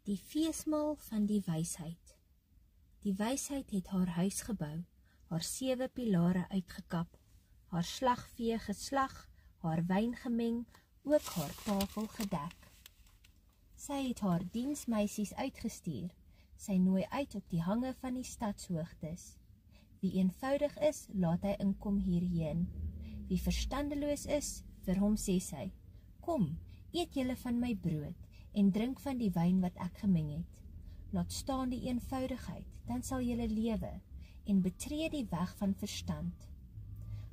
Die feesmaal van die wysheid. Die wysheid het haar huis gebou, haar 7 pilare uitgekap, haar slagvee geslag, haar wyn gemeng, ook haar tafel gedek. Sy het haar diensmeisies uitgestuur, sy nooi uit op die hange van die stadshoogtes. Wie eenvoudig is, laat hy inkom hierheen. Wie verstandeloos is, vir hom sê sy, kom, eet julle van my brood, en drink van die wyn wat ek gemeng het. Laat staan die eenvoudigheid, dan sal julle lewe, en betree die weg van verstand.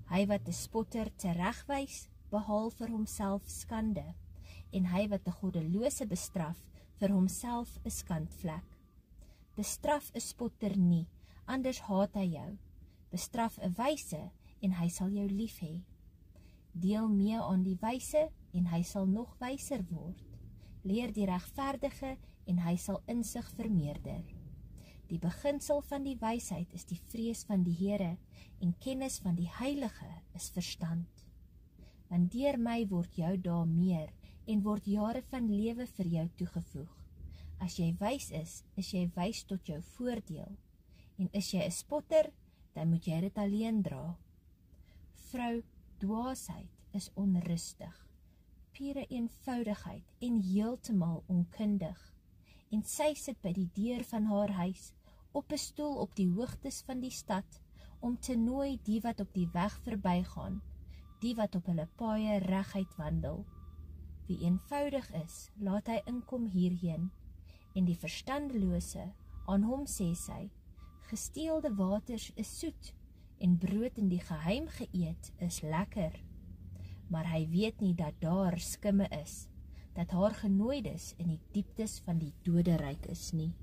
Hy wat 'n spotter teregwys, behaal vir homself skande, en hy wat 'n goddelose bestraf, vir homself 'n skandvlek. Bestraf 'n spotter nie, anders haat hy jou. Bestraf 'n wyse, en hy sal jou lief hê. Deel mee aan die wyse, en hy sal nog wyser word. Leer die regverdige, en hy sal insig vermeerder. Die beginsel van die wysheid is die vrees van die Here, en kennis van die Heilige is verstand. Want deur my word jou dae meer, en word jare van lewe vir jou toegevoeg. As jy wys is jy wys tot jou voordeel, en is jy 'n spotter, dan moet jy dit alleen dra. Vrou, dwaasheid is onrustig, pure eenvoudigheid en heeltemal onkundig, en sy sit by die deur van haar huis, op 'n stoel op die hoogtes van die stad, om te nooi die wat op die weg verbygaan, die wat op hulle paaie reguit wandel. Wie eenvoudig is, laat hy inkom hierheen, en die verstandelose, aan hom sê sy, gesteelde waters is soet, en brood in die geheim geëet is lekker. Maar hy weet nie dat daar skimme is, dat haar genooides in die dieptes van die doderyk is nie.